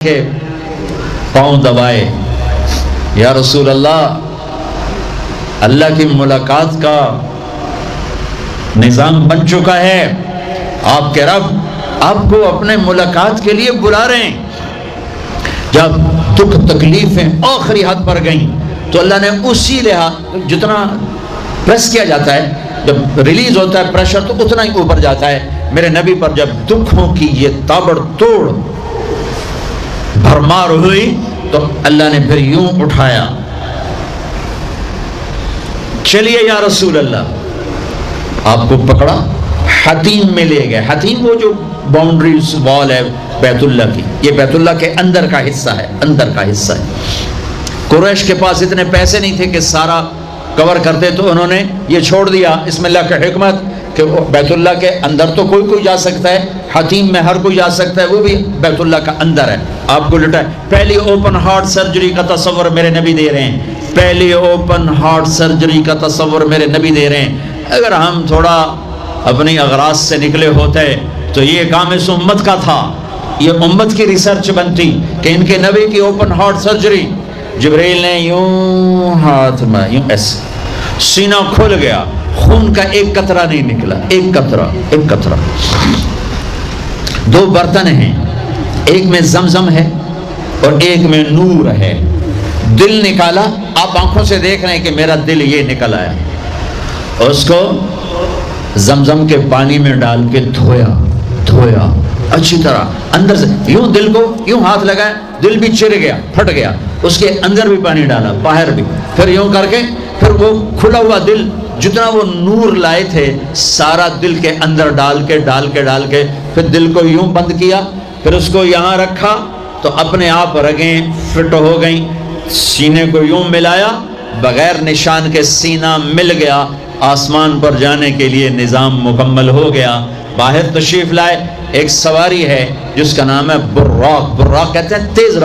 کے پاؤں دبائے، یا رسول اللہ، اللہ کی ملاقات کا نظام بن چکا ہے، آپ کے رب آپ کو اپنے ملاقات کے لیے بلا رہے ہیں۔ جب دکھ تکلیفیں آخری حد پر گئیں تو اللہ نے اسی لحاظ، جتنا پریس کیا جاتا ہے، جب ریلیز ہوتا ہے پریشر تو اتنا ہی اوپر جاتا ہے، میرے نبی پر جب دکھوں کی یہ تابڑ توڑ بھرمار ہوئی تو اللہ نے پھر یوں اٹھایا، چلیے یا رسول اللہ، آپ کو پکڑا، حتیم میں لے گئے۔ حتیم وہ جو باؤنڈری وال ہے بیت اللہ کی، یہ بیت اللہ کے اندر کا حصہ ہے، اندر کا حصہ ہے۔ قریش کے پاس اتنے پیسے نہیں تھے کہ سارا کور کرتے، تو انہوں نے یہ چھوڑ دیا، اس میں اللہ کی حکمت کہ بیت اللہ کے اندر تو کوئی جا سکتا ہے، حتیم میں ہر کوئی جا سکتا ہے، وہ بھی بیت اللہ کا اندر ہے۔ آپ کو لٹا پہلی اوپن ہارٹ سرجری کا تصور میرے نبی دے رہے ہیں، پہلی اوپن ہارٹ سرجری کا تصور میرے نبی دے رہے ہیں۔ اگر ہم تھوڑا اپنی اغراض سے نکلے ہوتے تو یہ کام اس امت کا تھا، یہ امت کی ریسرچ بنتی کہ ان کے نبی کی اوپن ہارٹ سرجری۔ جبریل نے یوں ہاتھ میں یوں ایسے، سینہ کھل گیا، خون کا ایک قطرہ نہیں نکلا، ایک قطرہ۔ دو برتن ہیں، ایک میں زمزم ہے اور ایک میں نور ہے۔ دل نکالا، آپ آنکھوں سے دیکھ رہے ہیں کہ میرا دل یہ نکل آیا، اور اس کو زمزم کے پانی میں ڈال کے دھویا اچھی طرح اندر سے، یوں دل کو یوں ہاتھ لگایا، دل بھی چر گیا، پھٹ گیا، اس کے اندر بھی پانی ڈالا، باہر بھی، پھر یوں کر کے پھر وہ کھلا ہوا دل، جتنا وہ نور لائے تھے سارا دل کے اندر ڈال کے پھر دل کو یوں بند کیا، پھر اس کو یہاں رکھا تو اپنے آپ رگیں فٹ ہو گئیں، سینے کو یوں ملایا، بغیر نشان کے سینہ مل گیا، آسمان پر جانے کے لیے نظام مکمل ہو گیا۔ باہر تشریف لائے، ایک سواری ہے جس کا نام ہے براق کہتے ہیں تیز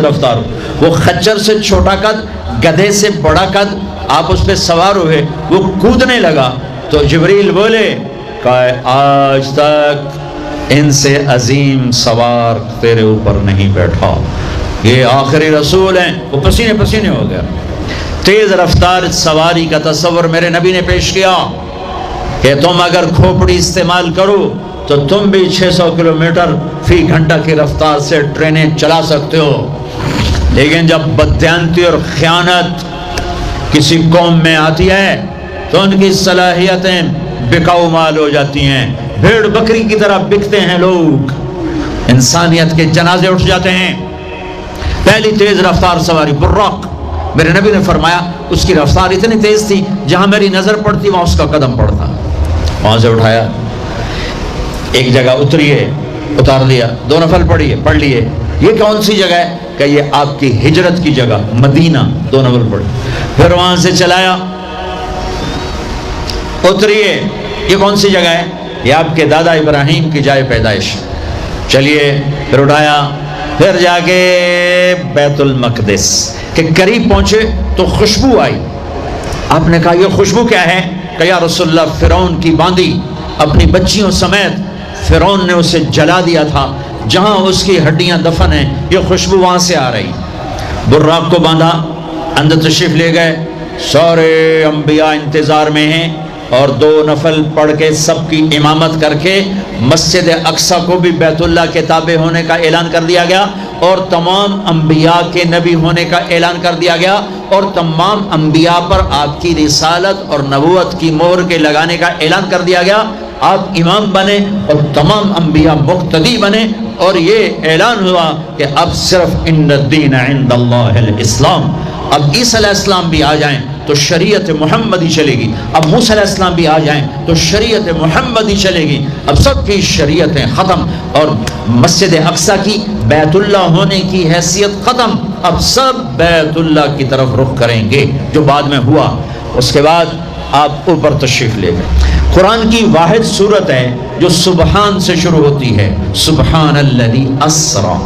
رفتار، وہ خچر سے چھوٹا قد، گدھے سے بڑا قد، آپ اس پہ سوار ہوئے، وہ کودنے لگا تو جبریل بولے کہ آج تک ان سے عظیم سوار تیرے اوپر نہیں بیٹھا، یہ آخری رسول ہیں۔ وہ پسینے ہو گیا۔ تیز رفتار سواری کا تصور میرے نبی نے پیش کیا کہ تم اگر کھوپڑی استعمال کرو تو تم بھی 600 کلومیٹر فی گھنٹہ کی رفتار سے ٹرینیں چلا سکتے ہو، لیکن جب بددیانتی اور خیانت کسی قوم میں آتی ہے تو ان کی صلاحیتیں بکاؤ مال ہو جاتی ہیں، بھیڑ بکری کی طرح بکتے ہیں لوگ، انسانیت کے جنازے اٹھ جاتے ہیں۔ پہلی تیز رفتار سواری براق، میرے نبی نے فرمایا اس کی رفتار اتنی تیز تھی جہاں میری نظر پڑتی وہاں اس کا قدم پڑتا، وہاں سے اٹھایا، ایک جگہ اتار لیا، 2 نفل پڑھ لیے، یہ کون سی جگہ ہے کہ یہ آپ کی ہجرت کی جگہ مدینہ، 2 نفل پڑھ، پھر وہاں سے چلایا، اتریے، یہ کون سی جگہ ہے، یہ آپ کے دادا ابراہیم کی جائے پیدائش، چلیے، پھر اٹھایا، پھر جا کے بیت المقدس کے قریب پہنچے تو خوشبو آئی، آپ نے کہا یہ خوشبو کیا ہے؟ کہ یا رسول اللہ، فرعون کی باندی اپنی بچیوں سمیت فرعون نے اسے جلا دیا تھا، جہاں اس کی ہڈیاں دفن ہیں، یہ خوشبو وہاں سے آ رہی۔ براق کو باندھا، اندر تشریف لے گئے، سارے انبیاء انتظار میں ہیں، اور 2 نفل پڑھ کے سب کی امامت کر کے مسجد اقصیٰ کو بھی بیت اللہ کے تابع ہونے کا اعلان کر دیا گیا، اور تمام انبیاء کے نبی ہونے کا اعلان کر دیا گیا، اور تمام انبیاء پر آپ کی رسالت اور نبوت کی مہر کے لگانے کا اعلان کر دیا گیا، آپ امام بنے اور تمام انبیاء مقتدی بنے، اور یہ اعلان ہوا کہ اب صرف ان الدین عند اللہ الاسلام، اب عیسیٰ علیہ السلام بھی آ جائیں تو شریعت محمدی چلے گی، اب موسیٰ علیہ السلام بھی آ جائیں تو شریعت محمدی چلے گی، اب سب کی شریعتیں ختم، اور مسجد اقصیٰ کی بیت اللہ ہونے کی حیثیت ختم، اب سب بیت اللہ کی طرف رخ کریں گے، جو بعد میں ہوا۔ اس کے بعد آپ اوپر تشریف لے گئے۔ قرآن کی واحد سورت ہے جو سبحان سے شروع ہوتی ہے، سبحان الذی اسری،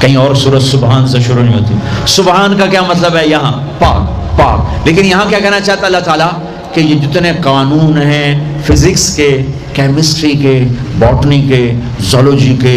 کہیں اور سورت سبحان سے شروع نہیں ہوتی۔ سبحان کا کیا مطلب ہے؟ یہاں پاک، لیکن یہاں کیا کہنا چاہتا اللہ تعالیٰ کہ یہ جتنے قانون ہیں فزکس کے، کیمسٹری کے، باٹنی کے، زولوجی کے،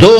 2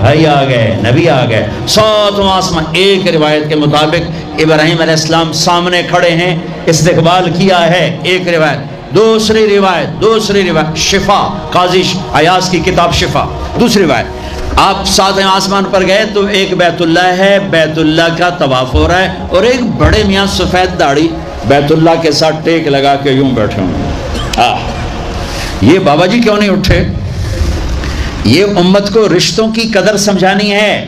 بھائی آ گئے، نبی آ گئے، ساتواں آسمان۔ ایک روایت کے مطابق ابراہیم علیہ السلام سامنے کھڑے ہیں، استقبال کیا ہے، ایک روایت۔ دوسری روایت شفا، قاضی ایاز کی کتاب شفا، دوسری روایت آپ ساتویں آسمان پر گئے تو ایک بیت اللہ ہے، بیت اللہ کا طواف ہو رہا ہے، اور ایک بڑے میاں سفید داڑھی بیت اللہ کے ساتھ ٹیک لگا کے یوں بیٹھے ہوں۔ یہ بابا جی کیوں نہیں اٹھے؟ یہ امت کو رشتوں کی قدر سمجھانی ہے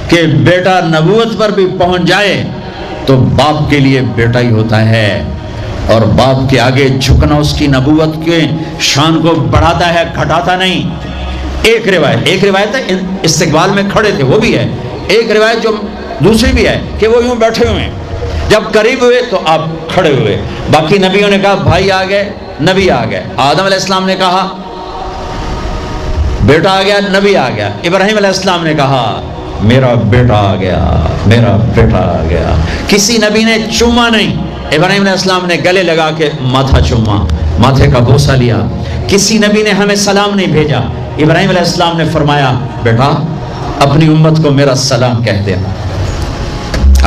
کہ بیٹا نبوت پر بھی پہنچ جائے تو باپ کے لیے بیٹا ہی ہوتا ہے، اور باپ کے آگے جھکنا اس کی نبوت کے شان کو بڑھاتا ہے، گھٹاتا نہیں۔ ایک روایت ہے استقبال میں کھڑے تھے، وہ بھی ہے۔ ایک روایت جو دوسری بھی ہے کہ وہ یوں بیٹھے ہوئے ہیں، جب قریب ہوئے تو آپ کھڑے ہوئے۔ باقی نبیوں نے کہا بھائی آ گئے، نبی آ گئے۔ آدم علیہ السلام نے کہا بیٹا آ گیا، نبی آ گیا۔ ابراہیم علیہ السلام نے کہا میرا بیٹا آ گیا، میرا بیٹا آ گیا۔ کسی نبی نے چوما نہیں، ابراہیم علیہ السلام نے گلے لگا کے ماتھا چوما، ماتھے کا بوسہ لیا۔ کسی نبی نے ہمیں سلام نہیں بھیجا، ابراہیم علیہ السلام نے فرمایا بیٹا اپنی امت کو میرا سلام کہہ دینا،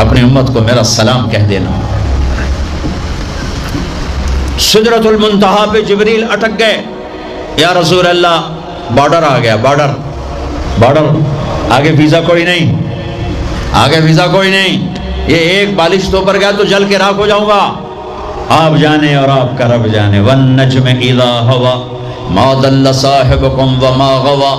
اپنی امت کو میرا سلام کہہ دینا۔ سدرۃ المنتہا پہ جبریل اٹک گئے، یا رسول اللہ بارڈر آ گیا، بارڈر، آگے ویزا کوئی نہیں، آگے ویزا کوئی نہیں، یہ ایک بالش تو پر گیا تو جل کے راکھ ہو جاؤں گا۔ آپ جانے اور آپ کا رب جانے۔ والنجم اذا ہوا ما ضل صاحبكم وما غوى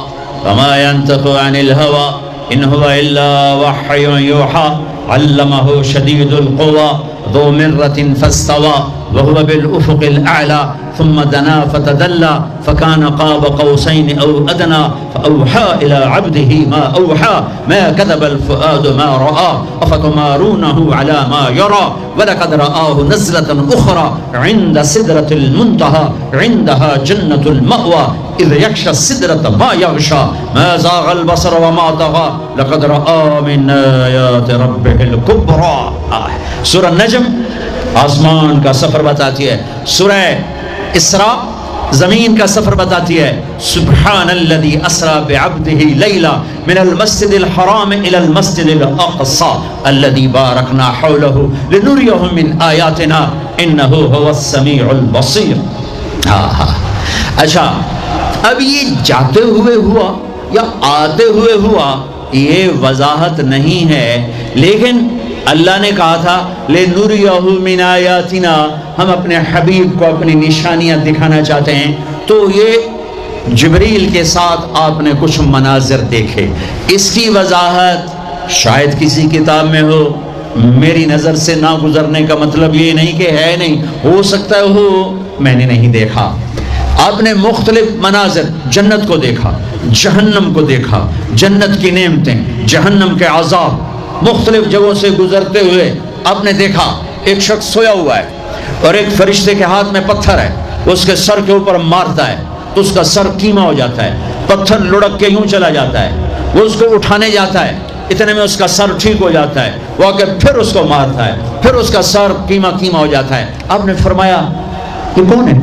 وما ينطق عن الهوى ان هو الا وحي يوحى علمه شديد القوى ذو مرة فاستوى وهو بالأفق الأعلى ثم دنا فتدلى فكان قاب قوسين أو أدنى فأوحى إلى عبده ما أوحى ما كذب الفؤاد ما رأى أفتمارونه على ما يرى ولقد رآه نزلة أخرى عند سدرة المنتهى عندها جنة المأوى إذ يغشى السدرة ما يغشى ما زاغ البصر وما طغى لقد رأى من آيات ربه الكبرى۔ سورہ النجم آسمان کا سفر بتاتی ہے، سورہ اسراء زمین کا سفر بتاتی ہے۔ سبحان الذي اسرا بعبده لیلا من المسجد الحرام الى المسجد الاقصى الذي باركنا حوله لنريه من آیاتنا انه هو السمیع البصیر۔ اچھا اب یہ جاتے ہوئے ہوا یا آتے ہوئے ہوا یہ وضاحت نہیں ہے، لیکن اللہ نے کہا تھا لِنُرِيَهُ مِنْ آیَاتِنَا، ہم اپنے حبیب کو اپنی نشانیاں دکھانا چاہتے ہیں۔ تو یہ جبریل کے ساتھ آپ نے کچھ مناظر دیکھے، اس کی وضاحت شاید کسی کتاب میں ہو، میری نظر سے نہ گزرنے کا مطلب یہ نہیں کہ ہے نہیں، ہو سکتا ہے ہو، میں نے نہیں دیکھا۔ آپ نے مختلف مناظر، جنت کو دیکھا، جہنم کو دیکھا، جنت کی نعمتیں، جہنم کے عذاب، مختلف جگہوں سے گزرتے ہوئے آپ نے دیکھا ایک شخص سویا ہوا ہے اور ایک فرشتے کے ہاتھ میں پتھر ہے، اس کے سر کے اوپر مارتا ہے تو اس کا سر کیما ہو جاتا ہے، پتھر لڑک کے یوں چلا جاتا ہے، وہ اس کو اٹھانے جاتا ہے، اتنے میں اس کا سر ٹھیک ہو جاتا ہے، وہ آ کے پھر اس کو مارتا ہے، پھر اس کا سر کیما ہو جاتا ہے۔ آپ نے فرمایا یہ کون ہے؟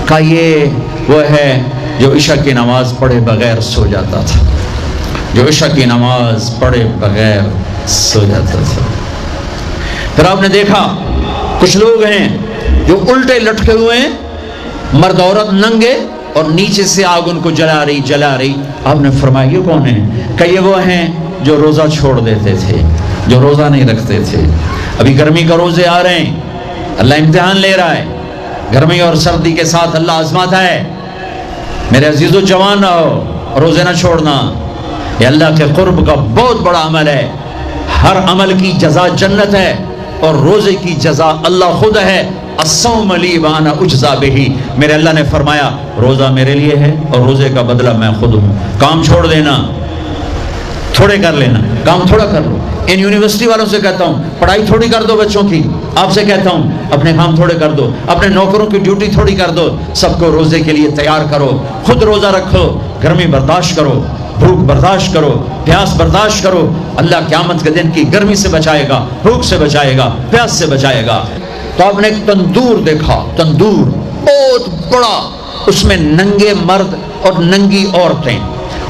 کہا یہ وہ ہے جو عشاء کی نماز پڑھے بغیر سو جاتا تھا، جو عشاء کی نماز پڑھے بغیر سو جاتا تھا۔ پھر آپ نے دیکھا کچھ لوگ ہیں جو الٹے لٹکے ہوئے ہیں، مرد عورت ننگے، اور نیچے سے آگ ان کو جلا رہی۔ آپ نے فرمایا یہ کون ہے؟ کہ یہ وہ ہیں جو روزہ چھوڑ دیتے تھے، جو روزہ نہیں رکھتے تھے۔ ابھی گرمی کا روزے آ رہے ہیں، اللہ امتحان لے رہا ہے، گرمی اور سردی کے ساتھ اللہ آزماتا ہے۔ میرے عزیزو جوان رہو، روزے نہ چھوڑنا، یہ اللہ کے قرب کا بہت بڑا عمل ہے۔ ہر عمل کی جزا جنت ہے اور روزے کی جزا اللہ خود ہے۔ الصوم لی وانا اجزا بہ، میرے اللہ نے فرمایا روزہ میرے لیے ہے اور روزے کا بدلہ میں خود ہوں۔ کام چھوڑ دینا، تھوڑے کر لینا، کام تھوڑا کر لو۔ ان یونیورسٹی والوں سے کہتا ہوں پڑھائی تھوڑی کر دو بچوں کی، آپ سے کہتا ہوں اپنے کام تھوڑے کر دو، اپنے نوکروں کی ڈیوٹی تھوڑی کر دو، سب کو روزے کے لیے تیار کرو، خود روزہ رکھو، گرمی برداشت کرو، بھوک برداشت کرو، پیاس برداشت کرو۔ اللہ قیامت کے دن کی گرمی سے بچائے گا، بھوک سے بچائے گا، پیاس سے بچائے گا۔ تو آپ نے ایک تندور دیکھا، تندور بہت بڑا، اس میں ننگے مرد اور ننگی عورتیں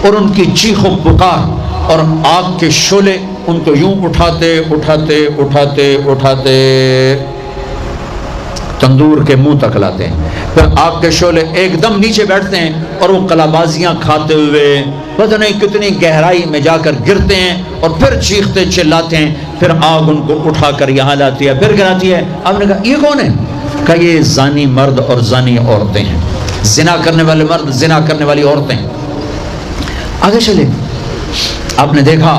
اور ان کی چیخ و پکار اور آگ کے شعلے ان کو یوں اٹھاتے اٹھاتے اٹھاتے اٹھاتے تندور کے منہ تک لاتے ہیں، پھر آگ کے شعلے ایک دم نیچے بیٹھتے ہیں اور وہ قلابازیاں کھاتے ہوئے پتہ نہیں کتنی گہرائی میں جا کر گرتے ہیں اور پھر چیختے چلاتے ہیں، پھر آگ ان کو اٹھا کر یہاں لاتی ہے، پھر گراتی ہے۔ آپ نے کہا یہ کون ہے؟ کہا یہ زانی مرد اور زانی عورتیں ہیں، زنا کرنے والے مرد، زنا کرنے والی عورتیں۔ آگے چلے، آپ نے دیکھا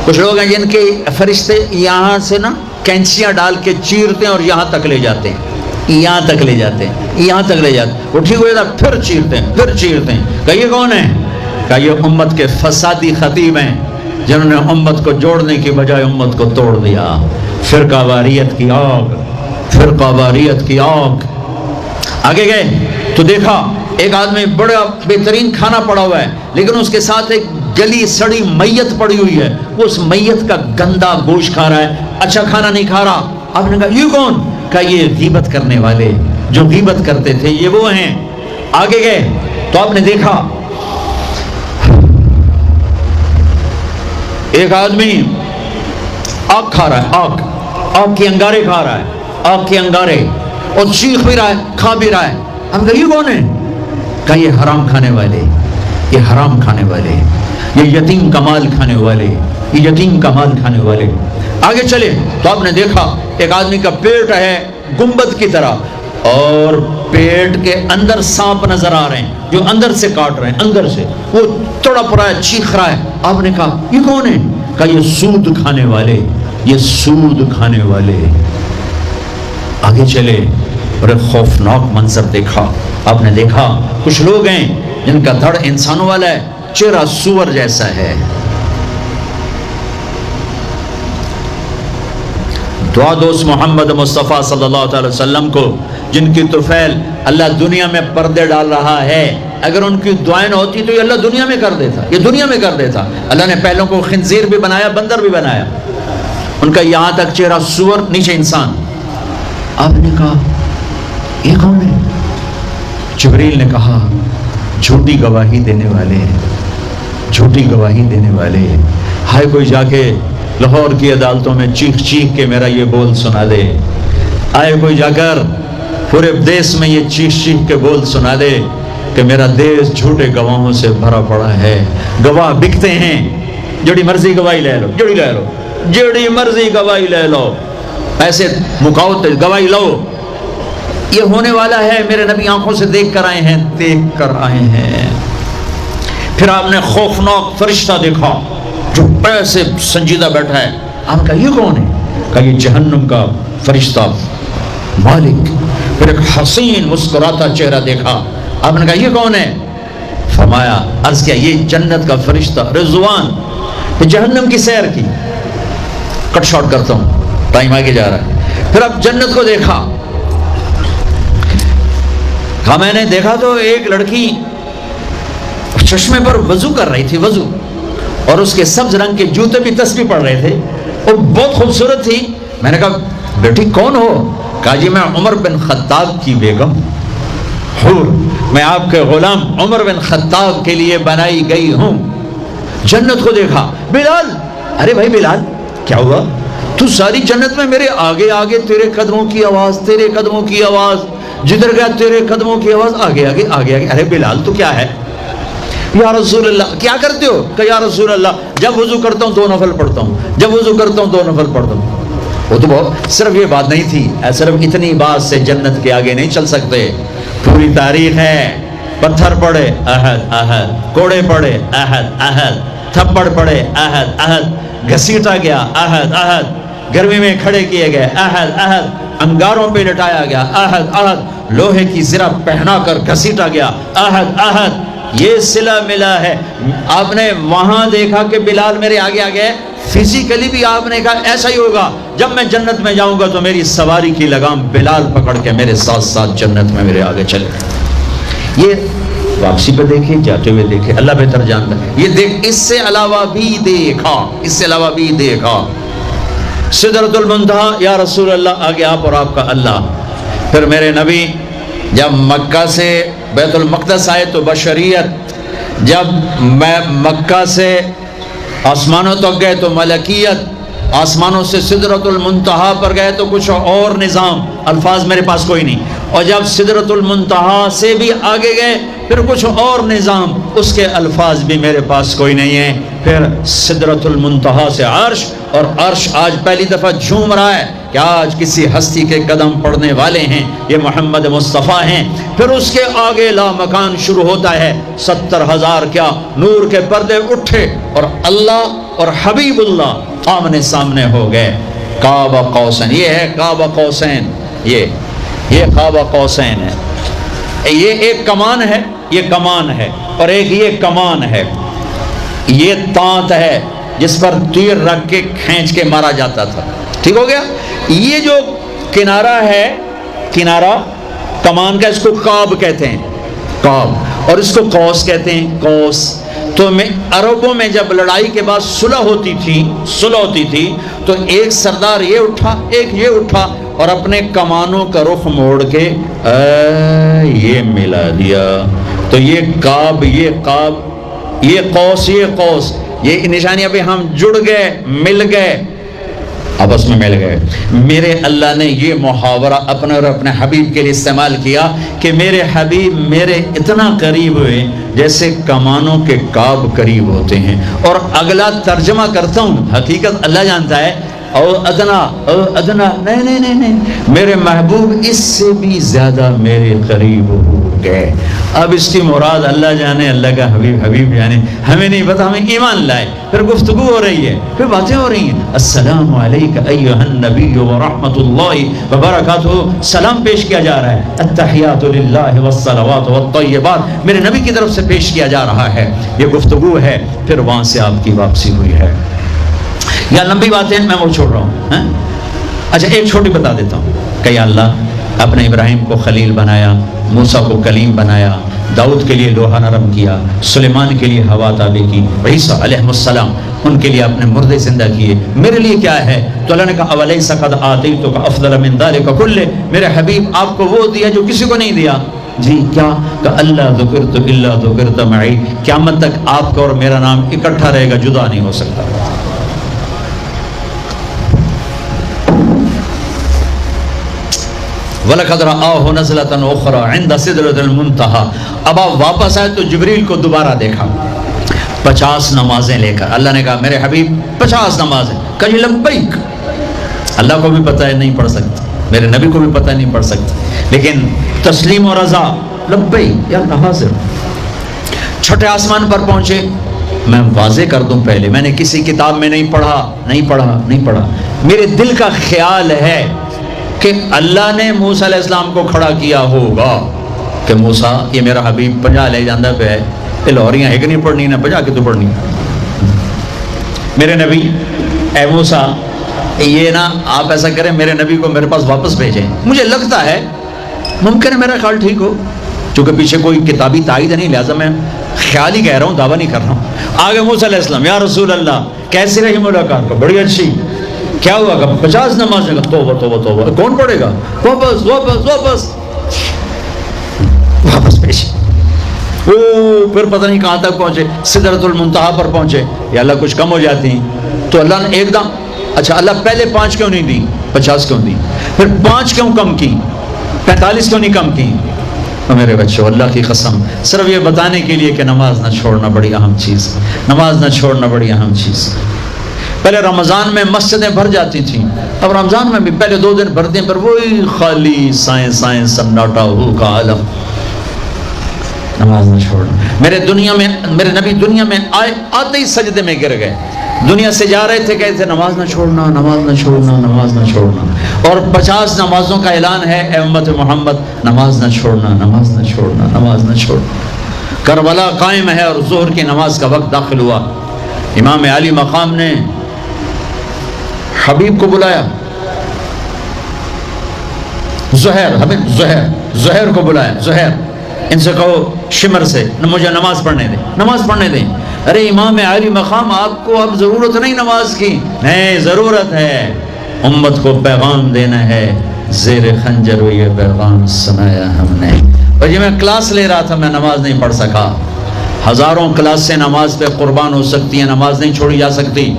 کچھ لوگ ہیں جن کے فرشتے یہاں سے نا کینچیاں ڈال کے چیرتے ہیں اور یہاں تک لے جاتے ہیں، یہاں تک لے جاتے ہیں، یہاں تک لے جاتے ہیں، وہ ٹھیک ہو جاتا پھر چیرتے ہیں، پھر چیرتے ہیں۔ کہ یہ کون ہے؟ کہ یہ امت کے فسادی خطیب ہیں جنہوں نے امت کو جوڑنے کی بجائے امت کو توڑ دیا۔ فرقہ واریت کی آگ، فرقہ واریت کی آگ۔ آگے گئے تو دیکھا ایک آدمی بڑا بہترین کھانا پڑا ہوا ہے، لیکن اس کے ساتھ ایک گلی سڑی میت پڑی ہوئی ہے، وہ اس میت کا گندا گوشت کھا رہا ہے، اچھا کھانا نہیں کھا رہا۔ آپ نے کہا یہ کون؟ کہا یہ غیبت کرنے والے جو غیبت کرتے تھے، یہ وہ ہیں۔ آگے گئے تو آپ نے دیکھا ایک آدمی آگ کھا رہا ہے، آگ کے انگارے کھا رہا ہے، آگ کے انگارے، اور چیخ بھی رہا ہے، کھا بھی رہا ہے۔ ہم کہا یہ کون ہے؟ کہا یہ حرام کھانے والے، یہ حرام کھانے والے، یہ یتیم کا مال کھانے والے، یہ یتیم کا مال کھانے والے۔ آگے چلے تو آپ نے دیکھا ایک آدمی کا پیٹ ہے گنبد کی طرح اور پیٹ کے اندر سانپ نظر آ رہے ہیں جو اندر سے کاٹ رہے ہیں، اندر سے وہ تڑپ رہا ہے، چیخ رہا ہے۔ آپ نے کہا یہ کون ہے؟ کہا یہ سود کھانے والے، یہ سود کھانے والے۔ آگے چلے اور ایک خوفناک منظر دیکھا۔ آپ نے دیکھا کچھ لوگ ہیں جن کا دھڑ انسانوں والا ہے، چہرہ سور جیسا ہے۔ دعا دوست محمد مصطفیٰ صلی اللہ علیہ وسلم کو، جن کی طفیل اللہ دنیا میں پردے ڈال رہا ہے، اگر ان کی دعائیں نہ ہوتی تو یہ اللہ دنیا میں کر دیتا، یہ دنیا میں کر دیتا۔ اللہ نے پہلوں کو خنزیر بھی بنایا، بندر بھی بنایا، ان کا یہاں تک چہرہ سور، نیچے انسان۔ آپ نے کہا یہ کون ہے؟ جبریل نے کہا جھوٹی گواہی دینے والے، جھوٹی گواہی دینے والے۔ ہائے کوئی جا کے لاہور کی عدالتوں میں چیخ چیخ کے میرا یہ بول سنا دے، آئے کوئی جا کر پورے دیس میں یہ چیخ چیخ کے بول سنا دے کہ میرا دیس جھوٹے گواہوں سے بھرا پڑا ہے، گواہ بکتے ہیں، جڑی مرضی گواہی لے لو، جڑی لے لو، جڑی مرضی گواہی لے لو، ایسے مکاؤ گواہی لو، یہ ہونے والا ہے۔ میرے نبی آنکھوں سے دیکھ کر آئے ہیں، دیکھ کر آئے ہیں۔ پھر آپ نے خوفناک فرشتہ دیکھا جو ایسے سنجیدہ بیٹھا ہے۔ آپ نے کہا یہ کون ہے؟ کہا یہ جہنم کا فرشتہ مالک۔ پھر ایک حسین مسکراتا چہرہ دیکھا۔ آپ نے کہا یہ کون ہے؟ فرمایا، عرض کیا یہ جنت کا فرشتہ رضوان، یہ جہنم کی سیر کی۔ کٹ شارٹ کرتا ہوں، ٹائم آگے جا رہا ہے۔ پھر اب جنت کو دیکھا، کہا میں نے دیکھا تو ایک لڑکی چشمے پر وضو کر رہی تھی، وضو، اور اس کے سبز رنگ کے جوتے بھی تسبیح پڑھ رہے تھے اور بہت خوبصورت تھی۔ میں نے کہا بیٹی کون ہو؟ کہا جی میں عمر بن خطاب کی بیگم حور، میں آپ کے غلام عمر بن خطاب کے لیے بنائی گئی ہوں۔ جنت کو دیکھا، بلال، ارے بھائی بلال کیا ہوا؟ تو ساری جنت میں میرے آگے آگے، تیرے قدموں کی آواز، تیرے قدموں کی آواز، جدھر گیا تیرے قدموں کی آواز، آگے آگے آگے آگے۔ ارے بلال تو کیا ہے؟ یا رسول اللہ کیا کرتے ہو؟ کہ یا رسول اللہ جب وضو کرتا ہوں 2 نفل پڑھتا ہوں، جب وضو کرتا ہوں 2 نفل پڑھتا ہوں۔ وہ تو بہت صرف یہ بات نہیں تھی، صرف اتنی بات سے جنت کے آگے نہیں چل سکتے، پوری تاریخ ہے۔ پتھر پڑے احد احد، کوڑے پڑے احد احد، تھپڑ پڑے احد احد، گھسیٹا گیا احد احد، گرمی میں کھڑے کیے گئے احد احد، انگاروں پہ لٹایا گیا احد احد، لوہے کی زرہ پہنا کر گھسیٹا گیا احد احد۔ یہ صلہ ملا ہے۔ آپ نے وہاں دیکھا کہ بلال میرے آگے آگے ہے، فزیکلی بھی آپ نے کہا ایسا ہی ہوگا، جب میں جنت میں جاؤں گا تو میری سواری کی لگام بلال پکڑ کے میرے ساتھ ساتھ جنت میں میرے آگے چلے۔ یہ واپسی پہ دیکھے، جاتے ہوئے دیکھے، اللہ بہتر جانتا ہے۔ یہ دیکھ، اس سے علاوہ بھی دیکھا، اس سے علاوہ بھی دیکھا۔ سدرۃ المنتہا، یا رسول اللہ آگے آپ اور آپ کا اللہ۔ پھر میرے نبی جب مکہ سے بیت المقدس آئے تو بشریت، جب میں مکہ سے آسمانوں تک گئے تو ملکیت، آسمانوں سے سدرۃ المنتہا پر گئے تو کچھ اور نظام، الفاظ میرے پاس کوئی نہیں، اور جب سدرۃ المنتہا سے بھی آگے گئے پھر کچھ اور نظام، اس کے الفاظ بھی میرے پاس کوئی نہیں ہے، پھر سدرۃ المنتہا سے عرش، اور عرش آج پہلی دفعہ جھوم رہا ہے کہ آج کسی ہستی کے قدم پڑنے والے ہیں، یہ محمد مصطفیٰ ہیں، پھر اس کے آگے لا مکان شروع ہوتا ہے، 70,000 کیا نور کے پردے اٹھے اور اللہ اور حبیب اللہ آمنے سامنے ہو گئے، قاب قوسین، یہ ہے قاب قوسین، یہ قاب قوسین ہے، یہ ایک کمان ہے، یہ کمان ہے، اور ایک یہ کمان ہے، یہ تانت ہے جس پر تیر رکھ کے کھینچ کے مارا جاتا تھا، ٹھیک ہو گیا۔ یہ جو کنارہ ہے، کنارہ کمان کا، اس کو قاب کہتے ہیں، قاب، اور اس کو قوس کہتے ہیں، قوس۔ تو عربوں میں جب لڑائی کے بعد صلح ہوتی تھی تو ایک سردار یہ اٹھا، ایک یہ اٹھا، اور اپنے کمانوں کا رخ موڑ کے یہ ملا دیا، تو یہ قاب، یہ قاب، یہ قوس، یہ قوس، یہ نشانیاں بھی ہم جڑ گئے، مل گئے، آپس میں مل گئے۔ میرے اللہ نے یہ محاورہ اپنے اور اپنے حبیب کے لیے استعمال کیا کہ میرے حبیب میرے اتنا قریب ہوئے جیسے کمانوں کے قاب قریب ہوتے ہیں۔ اور اگلا ترجمہ کرتا ہوں، حقیقت اللہ جانتا ہے، او ادنا، نہیں، میرے محبوب اس سے بھی زیادہ میرے قریب ہو گئے۔ اب اس کی مراد اللہ جانے، اللہ کا حبیب جانے، ہمیں نہیں پتا، ہمیں ایمان لائے۔ پھر گفتگو ہو رہی ہے، پھر باتیں ہو رہی ہیں، السلام علیکہ ایھا النبی ورحمۃ اللہ وبرکاتہ، سلام پیش کیا جا رہا ہے، التحیات للہ والصلوات والطیبات، میرے نبی کی طرف سے پیش کیا جا رہا ہے، یہ گفتگو ہے۔ پھر وہاں سے آپ کی واپسی ہوئی ہے۔ یا لمبی باتیں میں وہ چھوڑ رہا ہوں، اچھا ایک چھوٹی بتا دیتا ہوں کہ یا اللہ اپنے ابراہیم کو خلیل بنایا، موسیٰ کو کلیم بنایا، داؤد کے لیے لوہا نرم کیا، سلیمان کے لیے ہوا تابع کی، عیسیٰ علیہ السلام ان کے لیے اپنے مردے زندہ کیے، میرے لیے کیا ہے؟ تو اللہ نے کہا اولیس قد آتیتک افضل من ذلک کلہ، میرے حبیب آپ کو وہ دیا جو کسی کو نہیں دیا۔ جی کیا؟ کہ اللہ ذکرت الا ذکرت معی، قیامت تک آپ کا اور میرا نام اکٹھا رہے گا، جدا نہیں ہو سکتا۔ وَلَقَدْ رَآهُ نَزْلَةً أُخْرَى عِنْدَ سِدْرَةِ الْمُنْتَهَى، اب آپ واپس آئے تو جبریل کو دوبارہ دیکھا، 50 نمازیں لے کر۔ اللہ نے کہا میرے حبیب 50 نمازیں، کہا لبیک، اللہ کو بھی پتہ ہے نہیں پڑھ سکتے، میرے نبی کو بھی پتہ ہے نہیں پڑھ سکتے، لیکن تسلیم و رضا، لبیک یا اللہ حاضر۔ چھٹے آسمان پر پہنچے، میں واضح کر دوں پہلے، میں نے کسی کتاب میں نہیں پڑھا، میرے دل کا خیال ہے کہ اللہ نے موسیٰ علیہ السلام کو کھڑا کیا ہوگا کہ موسیٰ یہ میرا حبیب 50 لے جاندہ پہ ہے، یہ لاہوریاں ایک نہیں پڑھنی نہ 50 کی تو پڑھنی، میرے نبی اے موسیٰ یہ نا آپ ایسا کریں میرے نبی کو میرے پاس واپس بھیجیں۔ مجھے لگتا ہے ممکن ہے میرا خیال ٹھیک ہو، چونکہ پیچھے کوئی کتابی تائید نہیں، لہٰذا میں خیال ہی کہہ رہا ہوں، دعویٰ نہیں کر رہا ہوں۔ آگے موسیٰ علیہ السلام، یا رسول اللہ کیسی رہی ملاقات؟ کو بڑی اچھی، کیا ہوا؟ کہ 50 نمازیں، توبہ، کون پڑھے گا؟ واپس پیش، پھر پتہ نہیں کہاں تک پہنچے، سدرۃ المنتہا پر پہنچے، یا اللہ کچھ کم ہو جاتی ہیں تو اللہ نے ایک دم، اچھا اللہ پہلے 5 کیوں نہیں دی، 50 کیوں دی، پھر 5 کیوں کم کی، 45 کیوں نہیں کم کی؟ میرے بچوں اللہ کی قسم، صرف یہ بتانے کے لیے کہ نماز نہ چھوڑنا بڑی اہم چیز، نماز نہ چھوڑنا بڑی اہم چیز۔ پہلے رمضان میں مسجدیں بھر جاتی تھیں، اب رمضان میں بھی پہلے 2 دن بھرتے ہیں، پر وہی خالی سائیں سناٹا ہو کا عالم۔ نماز نہ چھوڑنا۔ میرے نبی دنیا میں آتے ہی سجدے میں گر گئے، دنیا سے جا رہے تھے، کہتے نماز نہ چھوڑنا، نماز نہ چھوڑنا، نماز نہ چھوڑنا، اور 50 نمازوں کا اعلان ہے، اے امت محمد نماز نہ چھوڑنا، نماز نہ چھوڑنا، نماز نہ چھوڑنا۔ کربلا قائم ہے اور ظہر کی نماز کا وقت داخل ہوا، امام علی مقام نے حبیب کو بلایا، زہر کو بلایا، زہر ان سے کہو شمر سے مجھے نماز پڑھنے دیں۔ ارے امام علی مقام آپ کو اب ضرورت نہیں نماز کی، نہیں ضرورت ہے، امت کو پیغام دینا ہے، زیر خنجر یہ پیغام سنایا ہم نے۔ اور یہ میں کلاس لے رہا تھا، میں نماز نہیں پڑھ سکا، ہزاروں کلاسیں نماز پہ قربان ہو سکتی ہیں، نماز نہیں چھوڑی جا سکتی.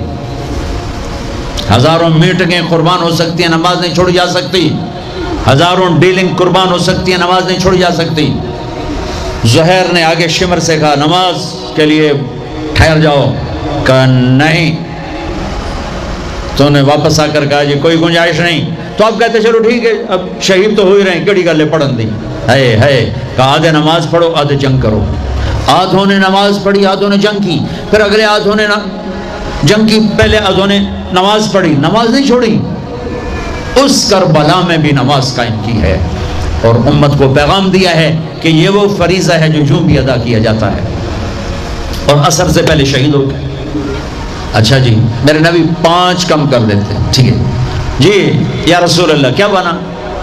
ہزاروں میٹنگیں قربان ہو سکتی ہیں، نماز نہیں چھوڑی جا سکتی. ہزاروں ڈیلنگ قربان ہو سکتی ہیں، نماز نہیں چھوڑی جا سکتی. زہیر نے آگے شمر سے کہا نماز کے لیے ٹھہر جاؤ. کہا نہیں. تو نے واپس آ کر کہا جی کوئی گنجائش نہیں. تو آپ کہتے چلو ٹھیک ہے اب شہید تو ہو ہی رہے، کڑی گلے پڑھن دی ہے. کہا آدھے نماز پڑھو آدھے جنگ کرو. آدھوں نے نماز پڑھی آدھوں نے جنگ کی، پھر اگلے آدھوں نے جنگ کی، پہلے آدھوں نے نماز پڑھی، نماز نہیں چھوڑی. اس کربلا میں بھی نماز قائم کی ہے اور امت کو پیغام دیا ہے کہ یہ وہ فریضہ ہے جو یوں بھی ادا کیا جاتا ہے. اور عصر سے پہلے شہید ہو گئے. اچھا جی میرے نبی 5 کم کر دیتے. ٹھیک ہے جی یا رسول اللہ کیا بنا؟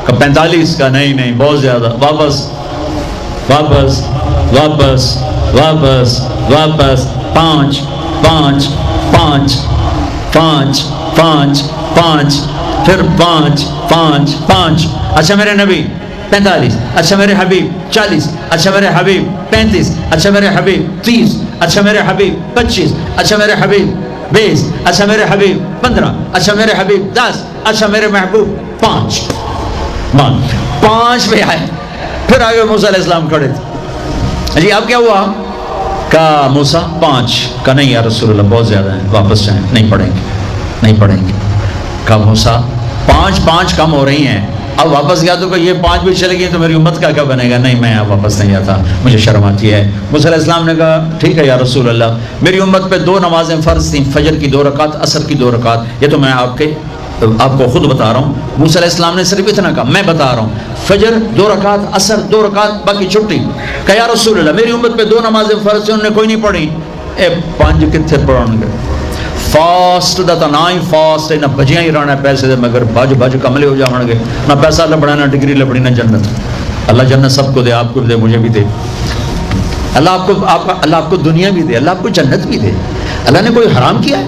کہ 45. کا نہیں بہت زیادہ. واپس واپس واپس واپس واپس 5 5 5 5 5 5 پھر 5 5 5. اچھا میرے نبی 45. اچھا میرے حبیب 40. اچھا میرے حبیب 35. اچھا میرے حبیب 30. اچھا میرے حبیب 25. اچھا میرے حبیب 20. اچھا میرے حبیب 15. اچھا میرے حبیب 10. اچھا میرے محبوب 5. 5 پہ آئے. پھر آگے موسیٰ علیہ السلام کھڑے تھے. جی اب کیا ہوا؟ کہا موسیٰ 5. کہا نہیں یا رسول اللہ بہت زیادہ ہیں، واپس جائیں، نہیں پڑھیں گے. کہا موسیٰ 5 کم ہو رہی ہیں، اب واپس گیا تو کہ یہ 5 بھی چلے گئی تو میری امت کا کیا بنے گا؟ نہیں میں واپس نہیں آتا، مجھے شرم آتی ہے. موسیٰ علیہ السلام نے کہا ٹھیک ہے یا رسول اللہ، میری امت پہ 2 نمازیں فرض تھیں، فجر کی 2 رکعت، عصر کی 2 رکعت. یہ تو میں آپ کو خود بتا رہا ہوں. موسیٰ علیہ السلام نے صرف اتنا کہا، میں بتا رہا ہوں فجر 2 رکعت، عصر 2 رکعت، باقی چھٹی. کہ یا رسول اللہ میری امت پہ 2 نمازیں فرض تھیں، انہوں نے کوئی نہیں پڑھی. 5 کتنے پڑھن گے؟ فاسٹ دا تو نہ ہی فاسٹ ہے، نہ بجیاں ہی رہنا پیسے دے مگر بج کملے ہو جاؤں گے، نہ پیسہ لبڑا نہ ڈگری لبڑی نہ جنت. اللہ جنت سب کو دے، آپ کو بھی دے، مجھے بھی دے. اللہ آپ کو دنیا بھی دے، اللہ آپ کو جنت بھی دے. اللہ نے کوئی حرام کیا ہے؟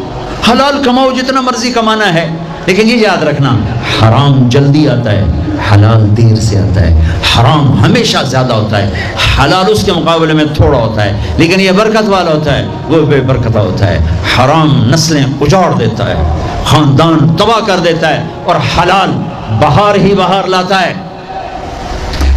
حلال کماؤ جتنا مرضی کمانا ہے، لیکن یہ یاد رکھنا حرام جلدی آتا ہے، حلال دیر سے آتا ہے. حرام ہمیشہ زیادہ ہوتا ہے، حلال اس کے مقابلے میں تھوڑا ہوتا ہے، لیکن یہ برکت والا ہوتا ہے، وہ بے برکتہ ہوتا ہے. حرام نسلیں اجاڑ دیتا ہے، خاندان تباہ کر دیتا ہے، اور حلال بہار ہی بہار لاتا ہے.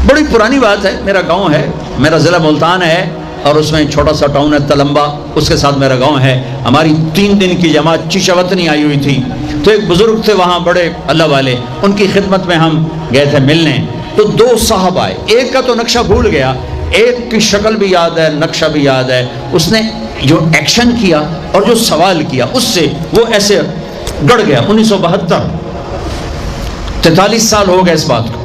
بڑی پرانی بات ہے. میرا گاؤں ہے، میرا ضلع ملتان ہے، اور اس میں چھوٹا سا ٹاؤن ہے تلمبا، اس کے ساتھ میرا گاؤں ہے. ہماری 3 دن کی جماعت چیشاوطنی آئی ہوئی تھی. تو ایک بزرگ تھے وہاں بڑے اللہ والے، ان کی خدمت میں ہم گئے تھے ملنے. تو 2 صاحب آئے، ایک کا تو نقشہ بھول گیا، ایک کی شکل بھی یاد ہے، نقشہ بھی یاد ہے. اس نے جو ایکشن کیا اور جو سوال کیا اس سے وہ ایسے گڑ گیا. 1972 43 سال ہو گئے اس بات کو.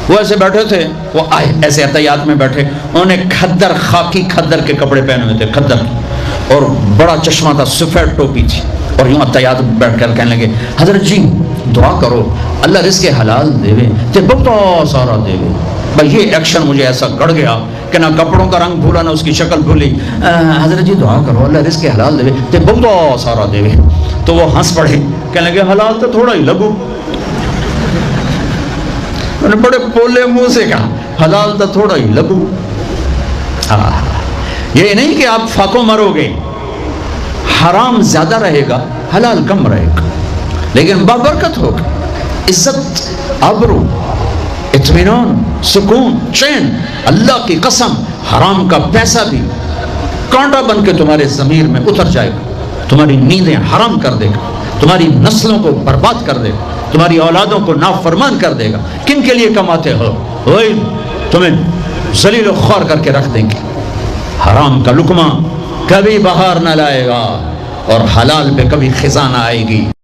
وہ ایسے بیٹھے تھے، وہ آئے ایسے احتیاط میں بیٹھے، انہوں نے کھدر، خاکی کھدر کے کپڑے پہنے ہوئے تھے، کھدر، اور بڑا چشمہ تھا، سفید ٹوپی تھی، اور یوں احتیاط بیٹھ کر کہنے لگے حضرت جی دعا کرو اللہ رزق حلال دے تے بہت سارا دے. بھائی یہ ایکشن مجھے ایسا گڑ گیا کہ نہ کپڑوں کا رنگ بھولا نہ اس کی شکل بھولی. حضرت جی دعا کرو اللہ رزق حلال دے تے بہت سارا دے. تو وہ ہنس پڑے، کہنے لگے حلال تو تھوڑا ہی لگو. انہوں نے بڑے پولے منہ سے کہا حلال تو تھوڑا ہی لگو. یہ نہیں کہ آپ فاقوں مرو گے، حرام زیادہ رہے گا، حلال کم رہے گا، لیکن بابرکت ہوگا. عزت، آبرو، اطمینان، سکون، چین. اللہ کی قسم حرام کا پیسہ بھی کانٹا بن کے تمہارے ضمیر میں اتر جائے گا، تمہاری نیندیں حرام کر دے گا، تمہاری نسلوں کو برباد کر دے گا، تمہاری اولادوں کو نافرمان کر دے گا. کن کے لیے کماتے ہو؟ وہی تمہیں ذلیل و خوار کر کے رکھ دیں گے. حرام کا لقمہ کبھی بہار نہ لائے گا اور حلال پہ کبھی خزاں نہ آئے گی.